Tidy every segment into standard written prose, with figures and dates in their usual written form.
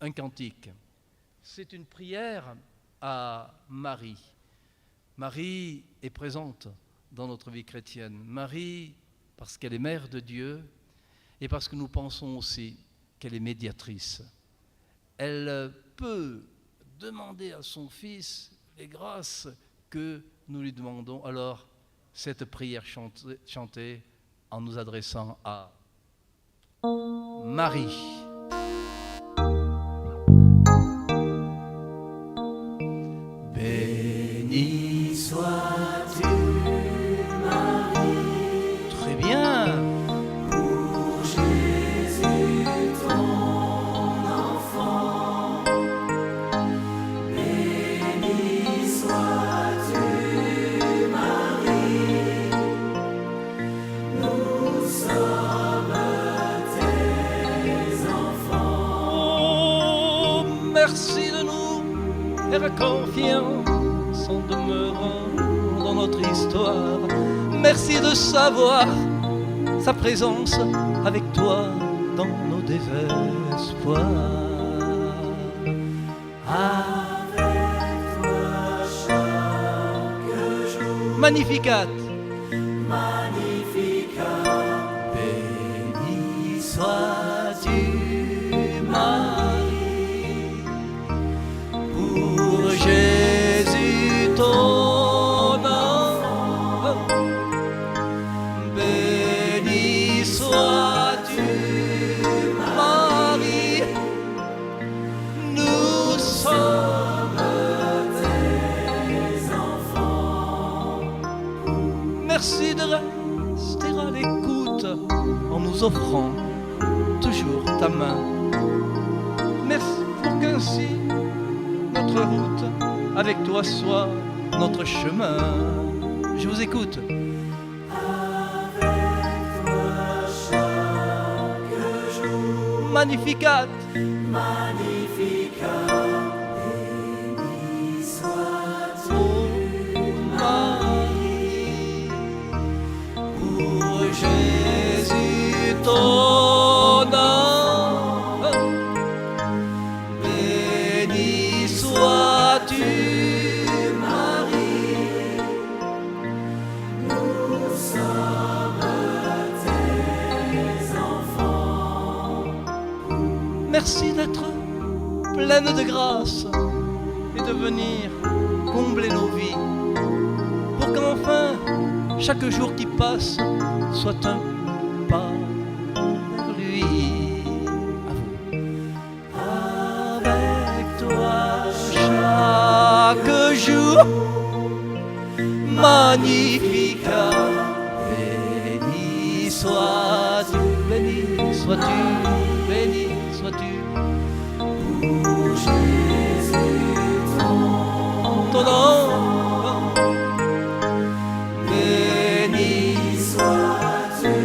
un cantique. C'est une prière à Marie. Marie est présente dans notre vie chrétienne. Marie, parce qu'elle est mère de Dieu et parce que nous pensons aussi qu'elle est médiatrice. Elle peut demander à son Fils les grâces que nous lui demandons. Alors, cette prière chantée en nous adressant à Marie. Béni sois-tu, Marie. Très bien. Pour Jésus, ton enfant. Béni sois-tu, Marie. Nous sommes tes enfants. Oh, merci de nous faire confiance en demeurant dans notre histoire. Merci de savoir sa présence avec toi dans nos désespoirs. Avec toi chaque jour. Magnificat. Magnificat. Béni sois-tu, Marie. Pour Jésus ton enfant. Béni sois-tu, Marie. Nous sommes tes enfants. Merci de rester à l'écoute en nous offrant toujours ta main. Merci pour qu'ainsi notre route avec toi soit notre chemin. Je vous écoute. Avec toi chaque jour. Magnificat. Magnificat. Béni sois-tu, Marie. Pour Jésus ton enfant. Béni sois-tu, Marie. Nous sommes tes enfants. Merci d'être pleine de grâce et de venir combler nos vies pour qu'enfin chaque jour qui passe soit un pas vers lui. À vous. Avec toi chaque jour. Magnificat. Béni sois-tu, béni sois-tu, béni sois-tu. Pour Jésus ton enfant. Béni sois-tu,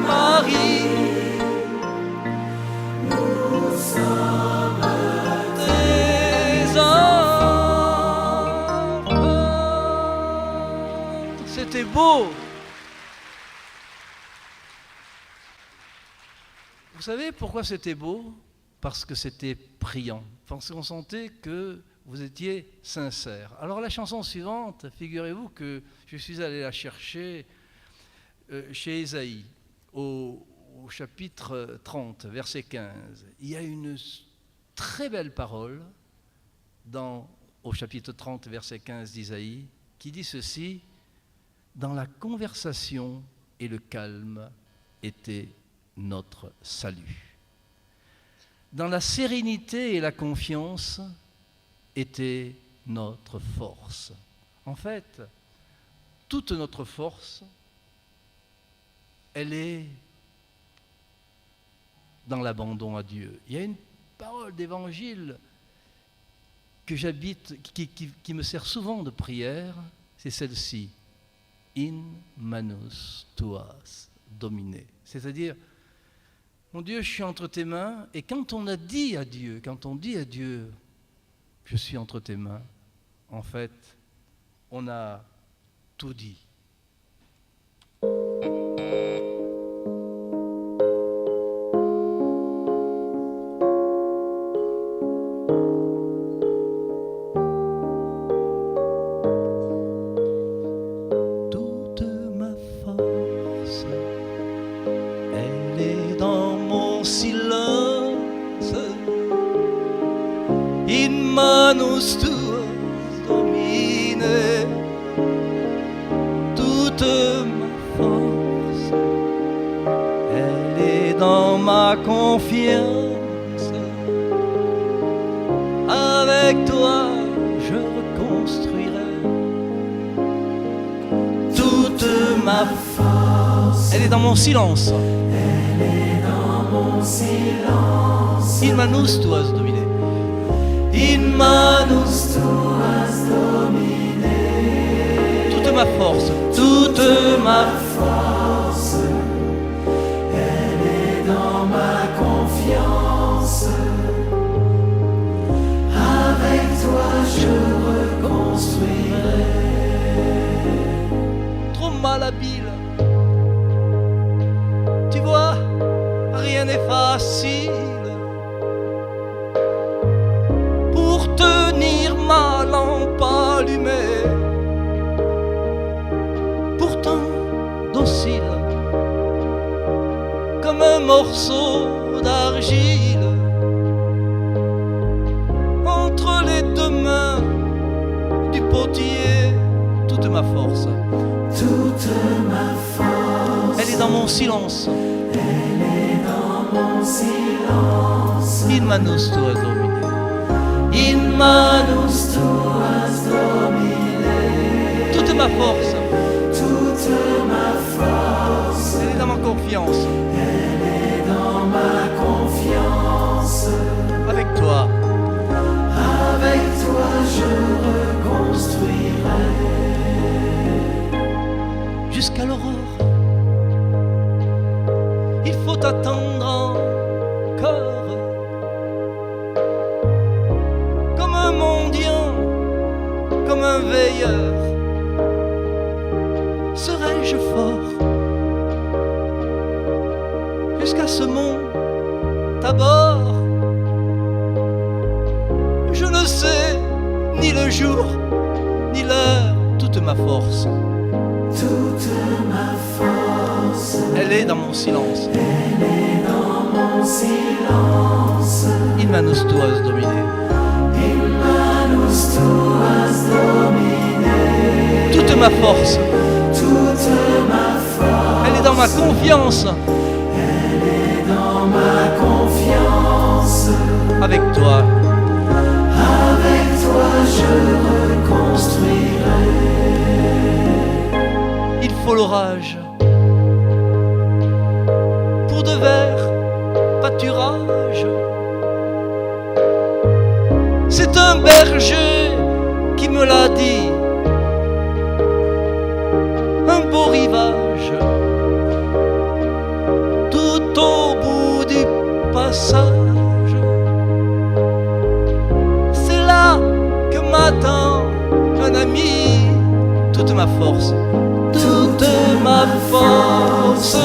Marie. Nous sommes tes enfants. C'était beau. Vous savez pourquoi c'était beau? Parce que c'était priant. Parce qu'on sentait que vous étiez sincère. Alors la chanson suivante, figurez-vous que je suis allé la chercher chez Ésaïe, au chapitre 30, verset 15. Il y a une très belle parole au chapitre 30, verset 15 d'Ésaïe, qui dit ceci: dans la conversation et le calme était notre salut. Dans la sérénité et la confiance était notre force. En fait, toute notre force, elle est dans l'abandon à Dieu. Il y a une parole d'évangile que j'habite, qui me sert souvent de prière, c'est celle-ci: in manus tuas domine. C'est-à-dire, mon Dieu, je suis entre tes mains. Et quand on dit à Dieu, je suis entre tes mains, en fait, on a tout dit. Elle est dans mon silence. In manus tuas, Domine, toute ma force. Elle est dans ma confiance. Avec toi, je reconstruirai toute ma force. Elle est dans mon silence. Elle est dans mon silence. In manus tuas, Domine. In manus tuas, Domine. Toute ma force, toute ma force. Elle est dans ma confiance. Avec toi, je reconstruirai. trop malhabile. Tu vois, rien n'est facile pour tenir ma lampe allumée. Pourtant docile comme un morceau d'argile entre les deux mains du potier. Toute ma force, toute ma force. elle est dans mon silence. Elle est dans mon silence. In manus tuas, Domine. In manus tuas, Domine. Toute ma force, Toute ma force. elle est dans ma confiance. Elle est dans ma confiance. Avec toi, Avec toi, je reconstruirai. jusqu'à l'aurore, il faut attendre encore. Comme un mendiant, comme un veilleur, serai-je fort jusqu'à ce mont Tabor? Je ne sais ni le jour ni l'heure. Toute ma force, Toute ma force. elle est dans mon silence. Elle est dans mon silence. In manus tuas, Domine. In manus tuas, Domine. Toute ma force, Toute ma force. elle est dans ma confiance. Elle est dans ma confiance. Avec toi, Avec toi, je reconstruirai. il faut l'orage pour de verts pâturages. C'est un berger qui me l'a dit. Un beau rivage tout au bout du passage. C'est là que m'attend un ami. Toute ma force, toute ma force.